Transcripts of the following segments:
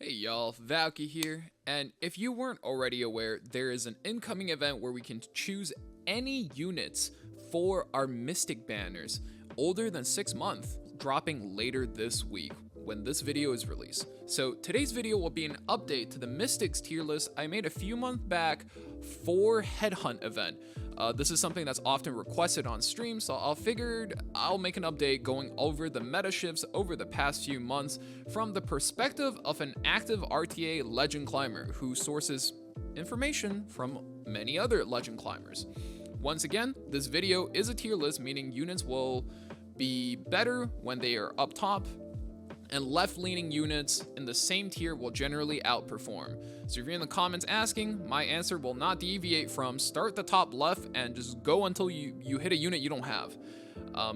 Hey y'all, Valky here, and if you weren't already aware, there is an incoming event where we can choose any units for our Mystic banners older than 6 months, dropping later this week when this video is released. So today's video will be an update to the Mystics tier list I made a few months back for Headhunt event. This is something that's often requested on stream, so I figured I'll make an update going over the meta shifts over the past few months from the perspective of an active RTA legend climber who sources information from many other legend climbers. Once again, this video is a tier list, meaning units will be better when they are up top, and left-leaning units in the same tier will generally outperform. So if you're in the comments asking, my answer will not deviate from start the top left and just go until you hit a unit you don't have.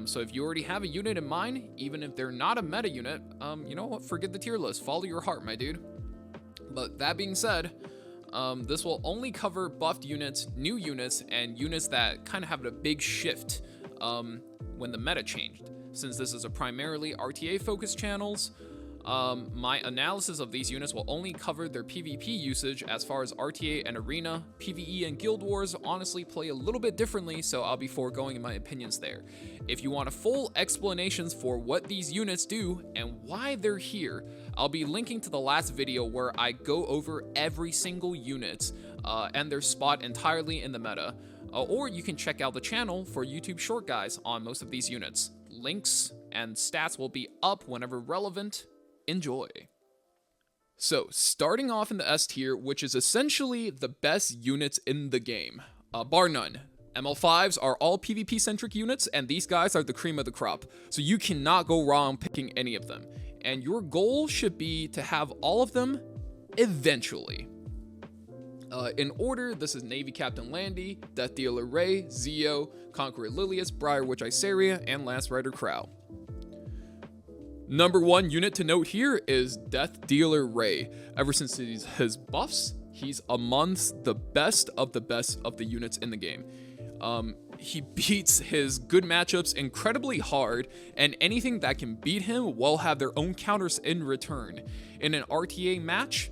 So if you already have a unit in mind, even if they're not a meta unit, you know what, forget the tier list, follow your heart, my dude. But that being said, this will only cover buffed units, new units, and units that kind of have a big shift when the meta changed. Since this is a primarily RTA focused channels, my analysis of these units will only cover their PvP usage. As far as RTA and Arena, PvE and Guild Wars honestly play a little bit differently, so I'll be foregoing my opinions there. If you want a full explanations for what these units do and why they're here, I'll be linking to the last video where I go over every single unit and their spot entirely in the meta. Or you can check out the channel for YouTube short guides on most of these units. Links and stats will be up whenever relevant. Enjoy. So, starting off in the S tier, which is essentially the best units in the game, bar none. ML5s are all PvP centric units, and these guys are the cream of the crop, so you cannot go wrong picking any of them. And your goal should be to have all of them eventually. In order, this is Navy Captain Landy, Death Dealer Ray, Zeo, Conqueror Lilius, Briar Witch Iceria, and Lance Rider Crow. Number one unit to note here is Death Dealer Ray. Ever since his buffs, he's amongst the best of the units in the game. He beats his good matchups incredibly hard, and anything that can beat him will have their own counters in return. In an RTA match,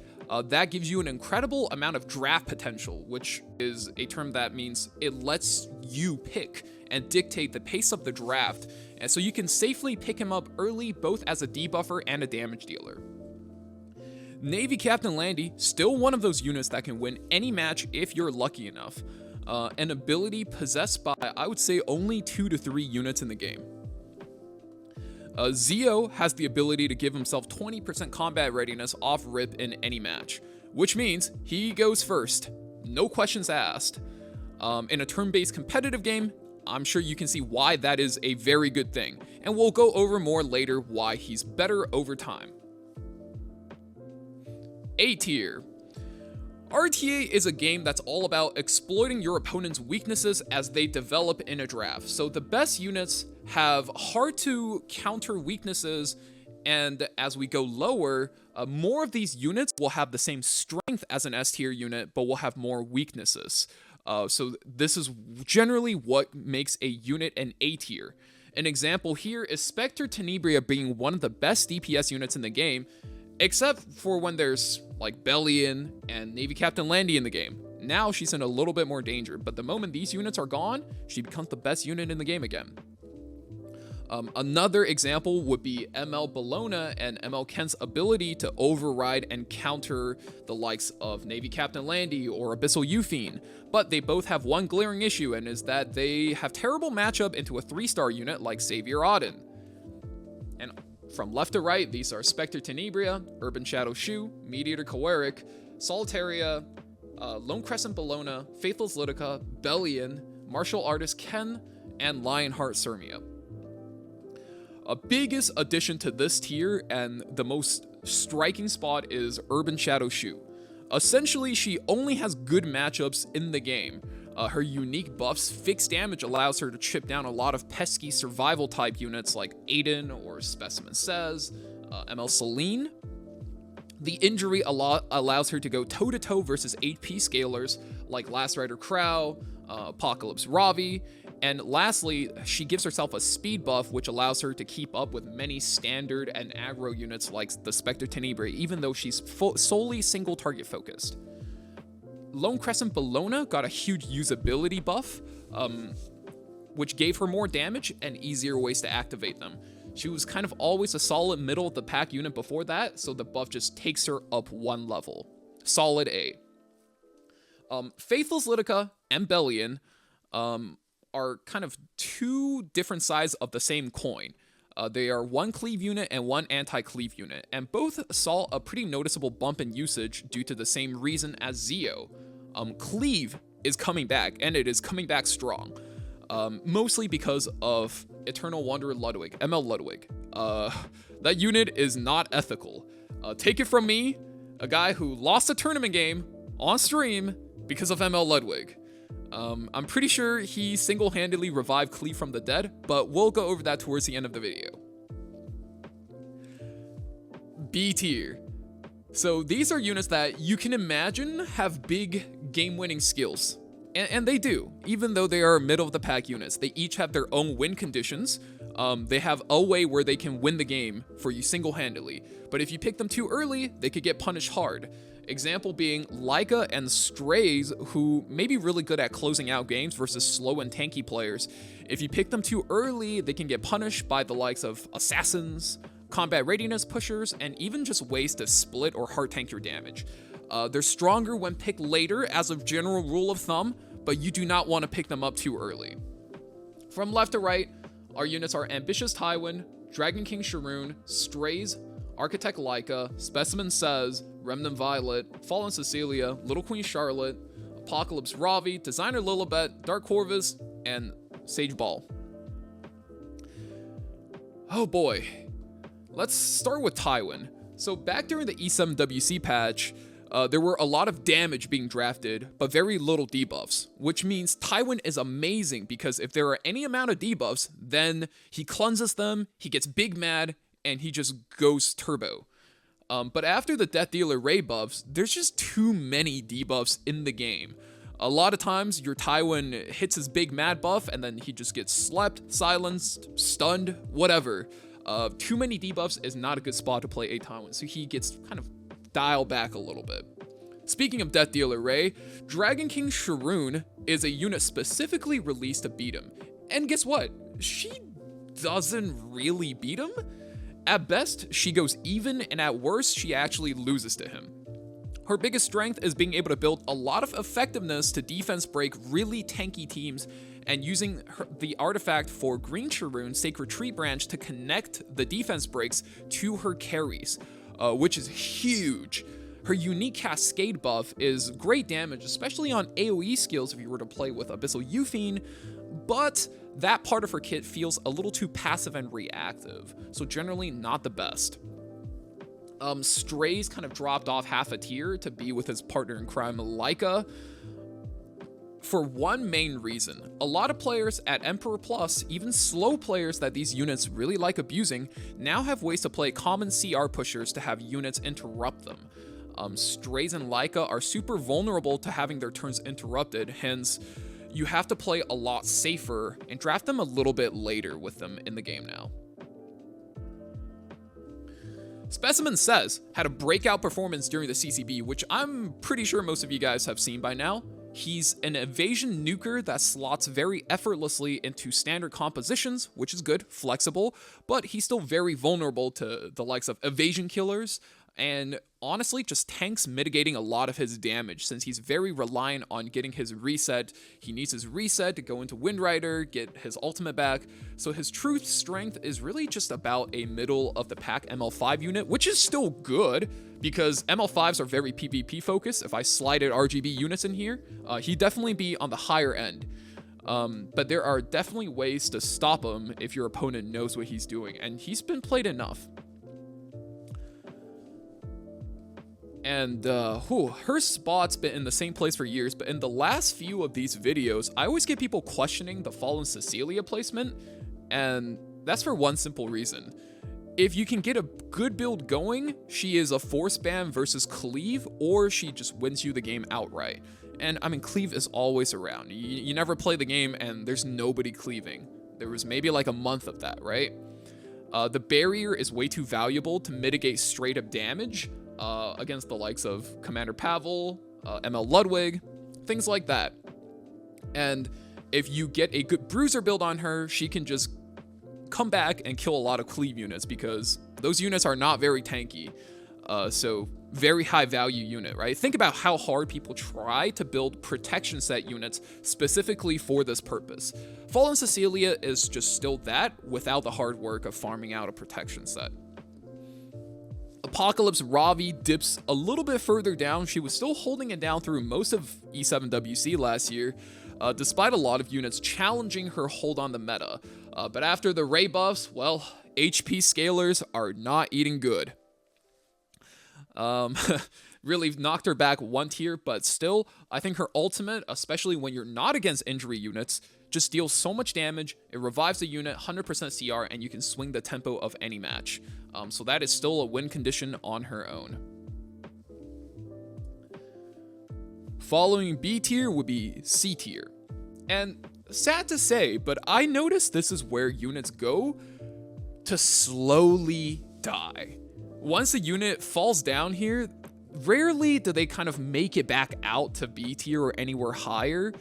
that gives you an incredible amount of draft potential, which is a term that means it lets you pick and dictate the pace of the draft, and so you can safely pick him up early both as a debuffer and a damage dealer. Navy Captain Landy, still one of those units that can win any match if you're lucky enough. An ability possessed by, I would say, only 2 to 3 units in the game. Zeo has the ability to give himself 20% combat readiness off rip in any match, which means he goes first, no questions asked. In a turn-based competitive game, I'm sure you can see why that is a very good thing, and we'll go over more later why he's better over time. A tier. RTA is a game that's all about exploiting your opponent's weaknesses as they develop in a draft. So the best units have hard to counter weaknesses, and as we go lower, more of these units will have the same strength as an S tier unit, but will have more weaknesses. So this is generally what makes a unit an A tier. An example here is Spectre Tenebria being one of the best DPS units in the game, except for when there's like Bellion and Navy Captain Landy in the game. Now she's in a little bit more danger, but the moment these units are gone, she becomes the best unit in the game again. Another example would be ML Bologna and ML Kent's ability to override and counter the likes of Navy Captain Landy or Abyssal Euphine, but they both have one glaring issue, and is that they have terrible matchup into a 3-star unit like Savior Auden. And from left to right, these are Spectre Tenebria, Urban Shadow Shu, Mediator Kawaric, Solitaria, Lone Crescent Bologna, Faithless Lidica, Bellion, Martial Artist Ken, and Lionheart Sirmia. A biggest addition to this tier and the most striking spot is Urban Shadow Shu. Essentially, she only has good matchups in the game. Her unique buffs, fixed damage allows her to chip down a lot of pesky survival type units like Aiden or Specimen Says, ML Celine. The injury allows her to go toe to toe versus HP scalers like Last Rider Crow, Apocalypse Ravi, And lastly, she gives herself a speed buff, which allows her to keep up with many standard and aggro units like the Spectre Tenebrae, even though she's solely single target focused. Lone Crescent Bellona got a huge usability buff, which gave her more damage and easier ways to activate them. She was kind of always a solid middle of the pack unit before that, so the buff just takes her up one level. Solid A. Faithless Lidica and Bellion are kind of two different sides of the same coin. They are one cleave unit and one anti-cleave unit, and both saw a pretty noticeable bump in usage due to the same reason as Zeo. Cleave is coming back, and it is coming back strong. Mostly because of Eternal Wanderer Ludwig, ML Ludwig. That unit is not ethical. Take it from me, a guy who lost a tournament game on stream because of ML Ludwig. I'm pretty sure he single-handedly revived Cleave from the dead, but we'll go over that towards the end of the video. B tier. So these are units that you can imagine have big game-winning skills. And they do, even though they are middle-of-the-pack units. They each have their own win conditions. They have a way where they can win the game for you single-handedly. But if you pick them too early, they could get punished hard. Example being Leica and Strays, who may be really good at closing out games versus slow and tanky players. If you pick them too early, they can get punished by the likes of Assassins, Combat Readiness Pushers, and even just ways to split or heart tank your damage. They're stronger when picked later as a general rule of thumb, but you do not want to pick them up too early. From left to right, our units are Ambitious Tywin, Dragon King Sharoon, Strays, Architect Leica, Specimen Says, Remnant Violet, Fallen Cecilia, Little Queen Charlotte, Apocalypse Ravi, Designer Lilibet, Dark Corvus, and Sage Ball. Oh boy. Let's start with Tywin. So back during the E7WC patch, there were a lot of damage being drafted, but very little debuffs, which means Tywin is amazing because if there are any amount of debuffs, then he cleanses them, he gets big mad, and he just goes turbo. But after the Death Dealer Ray buffs, there's just too many debuffs in the game. A lot of times, your Tywin hits his big mad buff, and then he just gets slept, silenced, stunned, whatever. Too many debuffs is not a good spot to play a Tywin, so he gets kind of dialed back a little bit. Speaking of Death Dealer Ray, Dragon King Sharoon is a unit specifically released to beat him. And guess what? She doesn't really beat him. At best, she goes even, and at worst, she actually loses to him. Her biggest strength is being able to build a lot of effectiveness to defense break really tanky teams, and using the artifact for Green Sharoon, Sacred Tree Branch, to connect the defense breaks to her carries, which is huge. Her unique Cascade buff is great damage, especially on AoE skills if you were to play with Abyssal Euphine, but that part of her kit feels a little too passive and reactive, so generally not the best. Strays kind of dropped off half a tier to be with his partner in crime, Leica, for one main reason. A lot of players at Emperor Plus, even slow players that these units really like abusing, now have ways to play common CR pushers to have units interrupt them. Strays and Leica are super vulnerable to having their turns interrupted, hence you have to play a lot safer and draft them a little bit later with them in the game now. Specimen Says had a breakout performance during the CCB, which I'm pretty sure most of you guys have seen by now. He's an evasion nuker that slots very effortlessly into standard compositions, which is good, flexible, but he's still very vulnerable to the likes of evasion killers, and honestly just tanks mitigating a lot of his damage since he's very reliant on getting his reset. He needs his reset to go into Windrider, get his ultimate back, so his true strength is really just about a middle of the pack ML5 unit, which is still good because ML5s are very PvP focused. If I slided RGB units in here, he'd definitely be on the higher end. But there are definitely ways to stop him if your opponent knows what he's doing, and he's been played enough. And her spot's been in the same place for years, but in the last few of these videos, I always get people questioning the Fallen Cecilia placement, and that's for one simple reason. if you can get a good build going, she is a force ban versus cleave, or she just wins you the game outright. And I mean, cleave is always around. You never play the game and there's nobody cleaving. There was maybe like a month of that, right? The barrier is way too valuable to mitigate straight up damage against the likes of Commander Pavel, ML Ludwig, things like that. And if you get a good bruiser build on her, she can just come back and kill a lot of cleave units, because those units are not very tanky. So very high value unit, right? Think about how hard people try to build protection set units specifically for this purpose. Fallen Cecilia is just still that without the hard work of farming out a protection set. Apocalypse Ravi dips a little bit further down. She was still holding it down through most of E7WC last year, despite a lot of units challenging her hold on the meta. But after the Ray buffs, well, HP scalers are not eating good. Really knocked her back one tier, but still, I think her ultimate, especially when you're not against injury units, just deals so much damage. It revives the unit, 100% CR, and you can swing the tempo of any match. So that is still a win condition on her own. Following B tier would be C tier. And sad to say, but I noticed this is where units go to slowly die. Once the unit falls down here, rarely do they kind of make it back out to B tier or anywhere higher,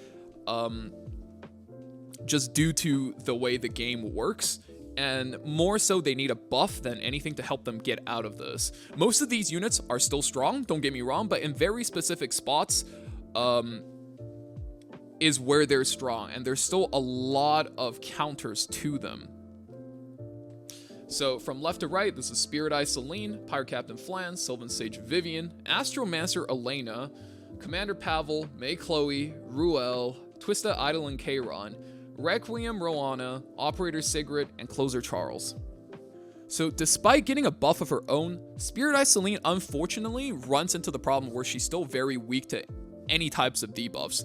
just due to the way the game works. And more so, they need a buff than anything to help them get out of this. Most of these units are still strong, don't get me wrong, but in very specific spots is where they're strong, and there's still a lot of counters to them. So from left to right, this is Spirit Eye Celine, Pirate Captain Flan, Sylvan Sage Vivian, Astromancer Elena, Commander Pavel, May Chloe, Ruel, Twista Idol and Kayron, Requiem Roana, Operator Sigrid, and Closer Charles. So despite getting a buff of her own, Spirit Eye Celine unfortunately runs into the problem where she's still very weak to any types of debuffs,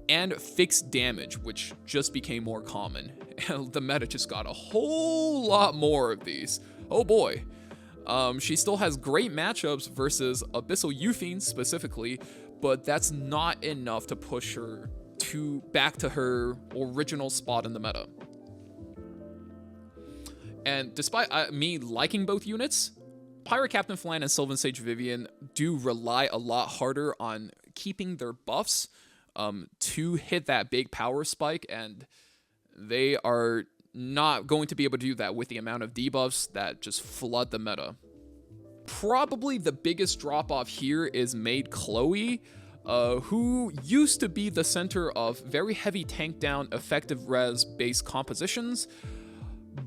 and fixed damage, which just became more common. The meta just got a whole lot more of these. Oh boy. She still has great matchups versus Abyssal Euphine specifically, but that's not enough to push her back to her original spot in the meta. And despite me liking both units, Pirate Captain Flan and Sylvan Sage Vivian do rely a lot harder on keeping their buffs to hit that big power spike, and they are not going to be able to do that with the amount of debuffs that just flood the meta. Probably the biggest drop off here is Maid Chloe, who used to be the center of very heavy tank down effective res based compositions,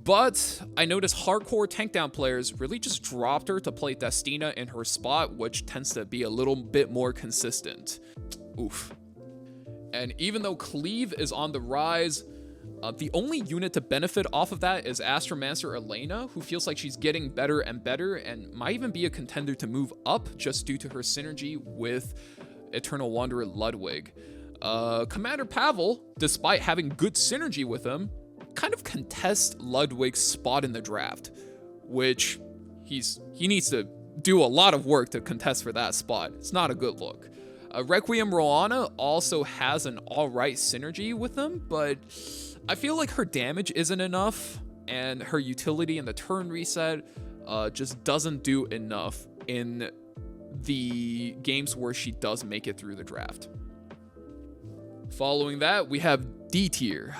but I noticed hardcore tank down players really just dropped her to play Destina in her spot, which tends to be a little bit more consistent. Oof. And even though Cleave is on the rise, the only unit to benefit off of that is Astromancer Elena, who feels like she's getting better and better and might even be a contender to move up just due to her synergy with Eternal Wanderer Ludwig. Commander Pavel, despite having good synergy with him, kind of contests Ludwig's spot in the draft, which he needs to do a lot of work to contest for that spot. It's not a good look. Requiem Roana also has an alright synergy with them, but I feel like her damage isn't enough, and her utility in the turn reset just doesn't do enough in the games where she does make it through the draft. Following that, we have D tier.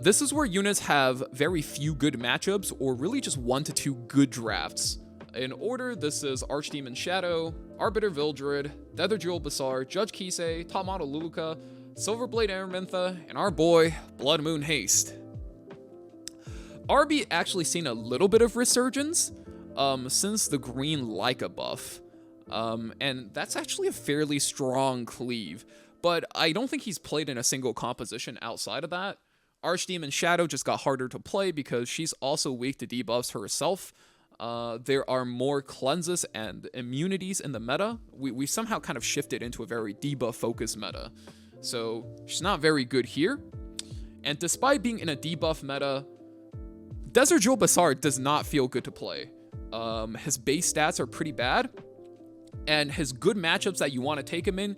This is where units have very few good matchups, or really just 1 to 2 good drafts. In order, this is Archdemon Shadow, Arbiter Vildred, Nether Jewel Basar, Judge Kisei, Top Model Luluka, Silverblade Araminta, and our boy, Blood Moon Haste. RB actually seen a little bit of resurgence since the green Leica buff. And that's actually a fairly strong cleave, but I don't think he's played in a single composition outside of that. Archdemon Shadow just got harder to play because she's also weak to debuffs herself. There are more cleanses and immunities in the meta. We somehow kind of shifted into a very debuff focused meta. So she's not very good here. And despite being in a debuff meta, Desert Jewel Basar does not feel good to play. His base stats are pretty bad, and his good matchups that you want to take him in,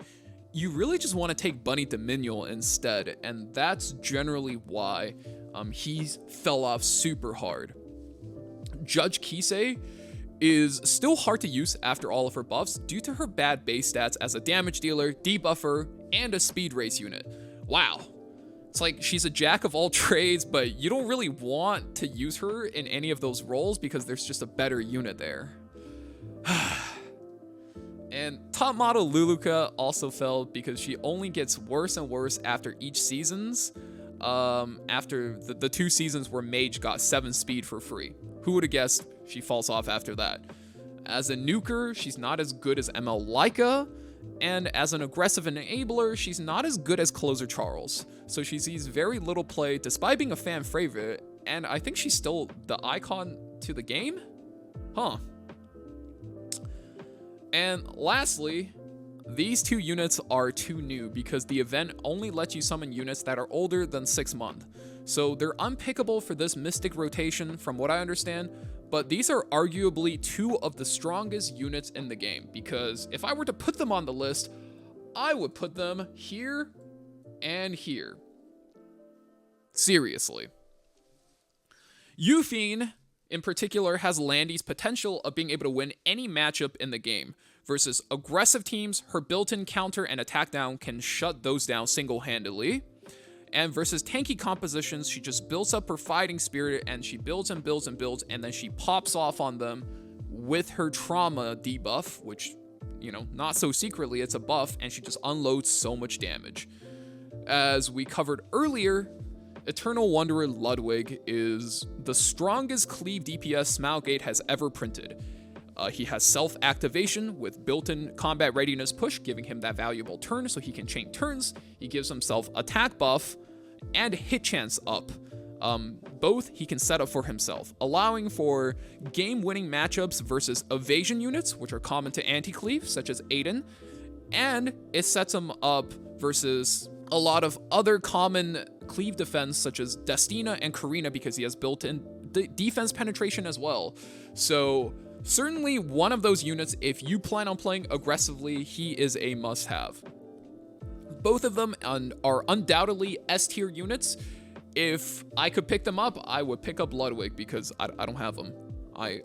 you really just want to take Bunny Dominion instead, and that's generally why he fell off super hard. Judge Kisei is still hard to use after all of her buffs due to her bad base stats as a damage dealer, debuffer, and a speed race unit. Wow. It's like she's a jack of all trades, but you don't really want to use her in any of those roles because there's just a better unit there. And top model Luluka also fell because she only gets worse and worse after each seasons. After the 2 seasons where Mage got 7 speed for free. Who would have guessed she falls off after that? As a nuker, she's not as good as ML Leica, and as an aggressive enabler, she's not as good as Closer Charles. So she sees very little play despite being a fan favorite, and I think she's still the icon to the game? Huh. And lastly, these 2 units are too new because the event only lets you summon units that are older than 6 months. So they're unpickable for this Mystic rotation from what I understand, but these are arguably 2 of the strongest units in the game because if I were to put them on the list, I would put them here and here. Seriously. Yufine in particular has Landy's potential of being able to win any matchup in the game. Versus aggressive teams, her built-in counter and attack down can shut those down single-handedly. And versus tanky compositions, she just builds up her fighting spirit and she builds and builds and builds, and then she pops off on them with her trauma debuff, which, you know, not so secretly, it's a buff, and she just unloads so much damage. As we covered earlier, Eternal Wanderer Ludwig is the strongest cleave DPS Smilegate has ever printed. He has self-activation with built-in combat readiness push, giving him that valuable turn so he can chain turns. He gives himself attack buff and hit chance up. Both he can set up for himself, allowing for game-winning matchups versus evasion units, which are common to anti-cleave, such as Aiden, and it sets him up versus a lot of other common cleave defense, such as Destina and Karina, because he has built-in defense penetration as well. So certainly one of those units, if you plan on playing aggressively, he is a must-have. Both of them are undoubtedly S-tier units. If I could pick them up, I would pick up Ludwig because I don't have them. I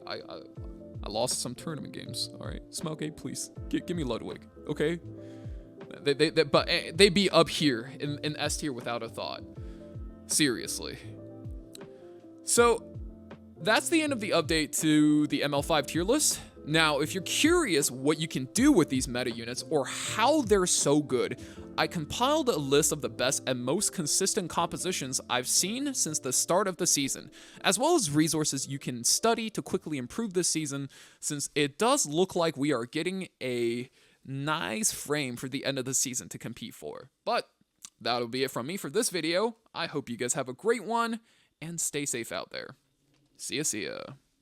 lost some tournament games. All right, Smilegate, please give me Ludwig, okay? But they'd be up here in S tier without a thought. Seriously. So that's the end of the update to the ML5 tier list. Now, if you're curious what you can do with these meta units or how they're so good, I compiled a list of the best and most consistent compositions I've seen since the start of the season, as well as resources you can study to quickly improve this season, since it does look like we are getting a nice frame for the end of the season to compete for. But that'll be it from me for this video. I hope you guys have a great one, and stay safe out there. See ya.